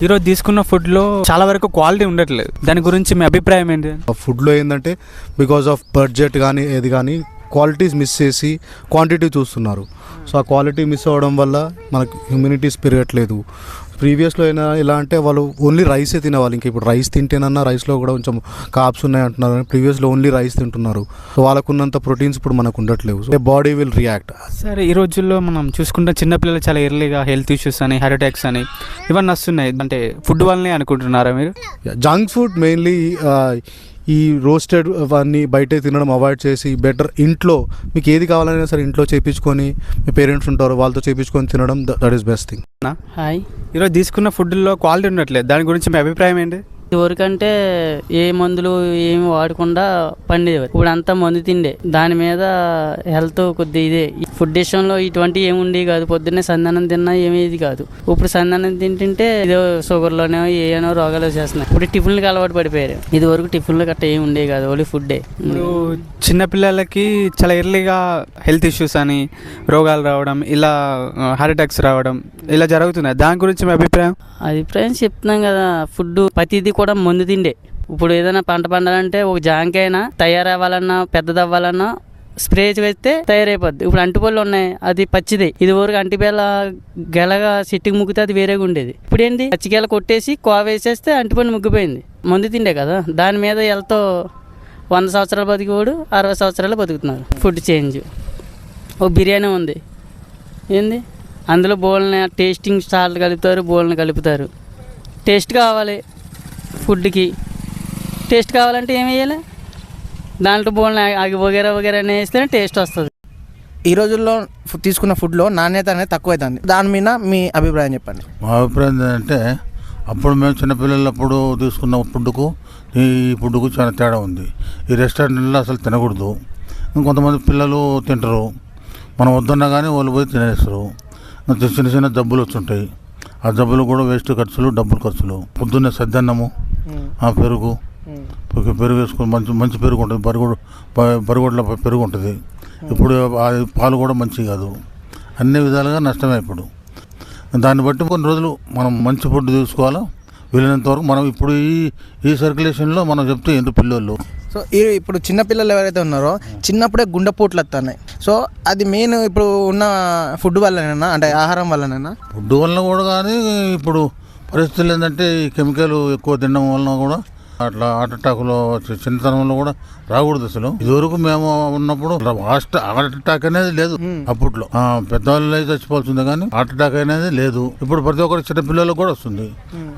ఈరోజు తీసుకున్న ఫుడ్లో చాలా వరకు క్వాలిటీ ఉండట్లేదు. దాని గురించి మీ అభిప్రాయం ఏంటి? ఫుడ్లో ఏంటంటే బికాజ్ ఆఫ్ బడ్జెట్ కానీ ఏది కానీ క్వాలిటీస్ మిస్ చేసి క్వాంటిటీ చూస్తున్నారు. సో ఆ క్వాలిటీ మిస్ అవ్వడం వల్ల మనకు హ్యూమినిటీస్ పెరగట్లేదు. ప్రీవియస్లో అయినా ఎలా అంటే వాళ్ళు ఓన్లీ రైసే తినేవాళ్ళు. ఇంకా ఇప్పుడు రైస్ తింటేనన్నా రైస్లో కూడా కొంచెం కాప్స్ ఉన్నాయి అంటున్నారు. ప్రీవియస్లో ఓన్లీ రైస్ తింటున్నారు. సో వాళ్ళకున్నంత ప్రోటీన్స్ ఇప్పుడు మనకు ఉండట్లేవు. So body will react. సరే, ఈ రోజుల్లో మనం చూసుకుంటే చిన్నపిల్లలు చాలా ఎర్లీగా హెల్త్ ఇష్యూస్ అని, హార్ట్ అటాక్స్ అని ఇవన్నీ వస్తున్నాయి. అంటే ఫుడ్ వల్లనే అనుకుంటున్నారా మీరు? జంక్ ఫుడ్ మెయిన్లీ ఈ రోస్టెడ్ అవన్నీ బయటే తినడం అవాయిడ్ చేసి బెటర్ ఇంట్లో మీకు ఏది కావాలన్నా సరే ఇంట్లో చేయించుకొని, మీ పేరెంట్స్ ఉంటారు వాళ్ళతో చేయించుకొని తినడం that is best thing. Hi, ఈరోజు తీసుకున్న ఫుడ్లో క్వాలిటీ ఉండట్లేదు. దాని గురించి మీ అభిప్రాయం ఏంటి? ఇదివరకంటే ఏ మందులు ఏమి వాడకుండా పండేవారు. ఇప్పుడు అంతా మందు తిండే. దాని మీద హెల్త్ కొద్ది ఇదే. ఫుడ్ విషయంలో ఇటువంటి ఏముండేవి కాదు. పొద్దున్నే సంధానం తిన్నా ఏమేది కాదు. ఇప్పుడు సంధానం తింటుంటే ఏదో షుగర్లోనే ఏనో రోగాలు వచ్చేస్తున్నాయి. ఇప్పుడు టిఫిన్లకు అలవాటు పడిపోయారు. ఇది వరకు టిఫిన్లు గట్ట ఏమి ఉండేవి కాదు, ఓన్లీ ఫుడ్డే. ఇప్పుడు చిన్నపిల్లలకి చాలా ఎర్లీగా హెల్త్ ఇష్యూస్ అని, రోగాలు రావడం, ఇలా హార్ట్ అటాక్స్ రావడం ఇలా జరుగుతున్నాయి. దాని గురించి మీ అభిప్రాయం? అభిప్రాయం చెప్తున్నాం కదా. ఫుడ్ ప్రతిదీ కూడా మందు తిండే. ఇప్పుడు ఏదైనా పంట పండాలంటే ఒక జాంకాయనా తయారవ్వాలన్నా పెద్దదవ్వాలన్నా స్ప్రే వేస్తే తయారైపోద్ది. ఇప్పుడు అంటుపళ్ళు ఉన్నాయి, అది పచ్చిదే. ఇది వరకు అంటిపేల గెలగా చెట్టుకి ముగ్గితే అది వేరేగా ఉండేది. ఇప్పుడు ఏంటి, పచ్చిగెల కొట్టేసి కోవ వేసేస్తే అంటిపళ్ళు ముగ్గిపోయింది. మందు తిండే కదా. దాని మీద వెళ్తూ 100 సంవత్సరాలు బతికేవాడు 60 సంవత్సరాలు బతుకుతున్నారు. Food change. ఓ బిర్యానీ ఉంది, ఏంది అందులో బోల్ని టేస్టింగ్ సాల్ట్ కలుపుతారు, బోల్ని కలుపుతారు. టేస్ట్ కావాలి, ఫుడ్కి టేస్ట్ కావాలంటే ఏం వేయాలి? దాంట్లో బోల్ని వగేరా వగేరా వేస్తేనే టేస్ట్ వస్తుంది. ఈ రోజుల్లో తీసుకున్న ఫుడ్లో నాణ్యత అనేది తక్కువైతుంది. దాని మీద మీ అభిప్రాయం చెప్పండి. మా అభిప్రాయం ఏంటంటే అప్పుడు మేము చిన్నపిల్లలప్పుడు తీసుకున్న ఫుడ్కు ఈ ఫుడ్కు చాలా తేడా ఉంది. ఈ రెస్టారెంట్లో అసలు తినకూడదు. ఇంకొంతమంది పిల్లలు తింటారు, మనం వద్దన్నా కానీ వాళ్ళు పోయి తినేస్తారు. చిన్న చిన్న జబ్బులు వచ్చుంటాయి. ఆ జబ్బులు కూడా వేస్ట్ ఖర్చులు, డబ్బులు ఖర్చులు. పొద్దున్నే సద్దన్నము, ఆ పెరుగు వేసుకొని మంచి పెరుగు ఉంటుంది. బరిగొడ్ల పెరుగు ఉంటుంది. ఇప్పుడు పాలు కూడా మంచి కాదు. అన్ని విధాలుగా నష్టమే. ఇప్పుడు దాన్ని బట్టి కొన్ని రోజులు మనం మంచి ఫుడ్ తీసుకోవాలా వీలైనంత వరకు. మనం ఇప్పుడు ఈ సర్క్యులేషన్లో మనం చెప్తే ఎందుకు పిల్లలు. సో ఇప్పుడు చిన్నపిల్లలు ఎవరైతే ఉన్నారో చిన్నప్పుడే గుండెపోట్లు వస్తున్నాయి. సో అది మెయిన్ ఇప్పుడు ఉన్న ఫుడ్ వల్లనేనా, అంటే ఆహారం వల్లనేనా? ఫుడ్ వలన కూడా, కానీ ఇప్పుడు పరిస్థితులు ఏంటంటే ఈ కెమికల్ ఎక్కువ తినడం వలన కూడా అట్లా హార్ట్ అటాక్లో చిన్నతనంలో కూడా రాకూడదు. అసలు ఇదివరకు మేము ఉన్నప్పుడు హార్ట్ అటాక్ అనేది లేదు. అప్పట్లో పెద్దవాళ్ళు అయితే చచ్చిపోతుంది, కానీ హార్ట్ అటాక్ అనేది లేదు. ఇప్పుడు ప్రతి ఒక్కరు చిన్న పిల్లలకు కూడా వస్తుంది.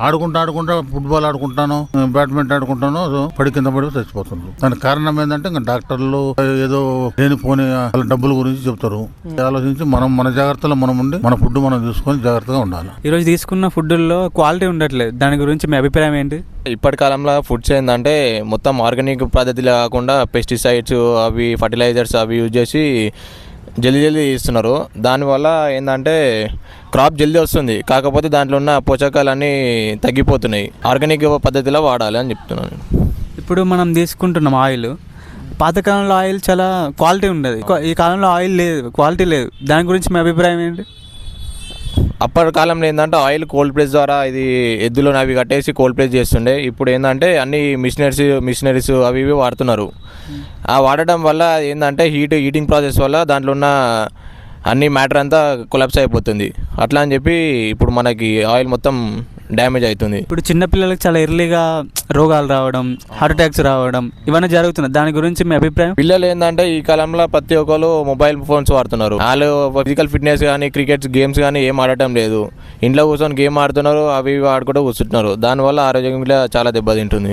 ఆడుకుంటా ఫుట్బాల్ ఆడుకుంటాను, బ్యాడ్మింటన్ ఆడుకుంటాను, పడి కింద పడి చచ్చిపోతున్నారు. దానికి కారణం ఏంటంటే ఇంకా డాక్టర్లు ఏదో లేనిపోని వాళ్ళ డబ్బుల గురించి చెప్తారు. ఆలోచించి మన జాగ్రత్తలో మనం ఉండి మన ఫుడ్ మనం తీసుకొని జాగ్రత్తగా ఉండాలి. ఈరోజు తీసుకున్న ఫుడ్లో క్వాలిటీ ఉండట్లేదు. దాని గురించి మీ అభిప్రాయం ఏంటి? ఇప్పటి కాలంలో ఫుడ్స్ ఏంటంటే మొత్తం ఆర్గానిక్ పద్ధతిలో కాకుండా పెస్టిసైడ్స్ అవి ఫర్టిలైజర్స్ అవి యూజ్ చేసి జల్దీ ఇస్తున్నారు. దానివల్ల ఏంటంటే క్రాప్ జల్దీ వస్తుంది, కాకపోతే దాంట్లో ఉన్న పోషకాలన్నీ తగ్గిపోతున్నాయి. ఆర్గానిక్ పద్ధతిలో వాడాలి అని చెప్తున్నాను. ఇప్పుడు మనం తీసుకుంటున్నాం ఆయిల్. పాతకాలంలో ఆయిల్ చాలా క్వాలిటీ ఉండేది. ఈ కాలంలో ఆయిల్ లేదు, క్వాలిటీ లేదు. దాని గురించి మీ అభిప్రాయం ఏంటి? అప్పటి కాలంలో ఏంటంటే ఆయిల్ కోల్డ్ ప్రెస్ ద్వారా ఇది ఎద్దులు అవి కట్టేసి కోల్డ్ ప్రెస్ చేస్తుండే. ఇప్పుడు ఏంటంటే అన్ని మిషనరీస్ అవి ఇవి వాడుతున్నారు. ఆ వాడటం వల్ల ఏంటంటే హీటింగ్ ప్రాసెస్ వల్ల దాంట్లో ఉన్న అన్ని మ్యాటర్ అంతా కొలాప్స్ అయిపోతుంది. అట్లా అని చెప్పి ఇప్పుడు మనకి ఆయిల్ మొత్తం డ్యామేజ్ అవుతుంది. ఇప్పుడు చిన్నపిల్లలకు చాలా ఎర్లీగా రోగాలు రావడం, హార్ట్ అటాక్స్ రావడం ఇవన్నీ జరుగుతున్నాయి. దాని గురించి మీ అభిప్రాయం? పిల్లలు ఏంటంటే ఈ కాలంలో ప్రతి ఒక్కరు మొబైల్ ఫోన్స్ వాడుతున్నారు. వాళ్ళు ఫిజికల్ ఫిట్నెస్ కానీ క్రికెట్ గేమ్స్ కానీ ఏం ఆడటం లేదు. ఇంట్లో కూర్చొని గేమ్ ఆడుతున్నారు, అవి ఆడుకుంటూ కూర్చుంటున్నారు. దానివల్ల ఆరోగ్యం చాలా దెబ్బతింటుంది.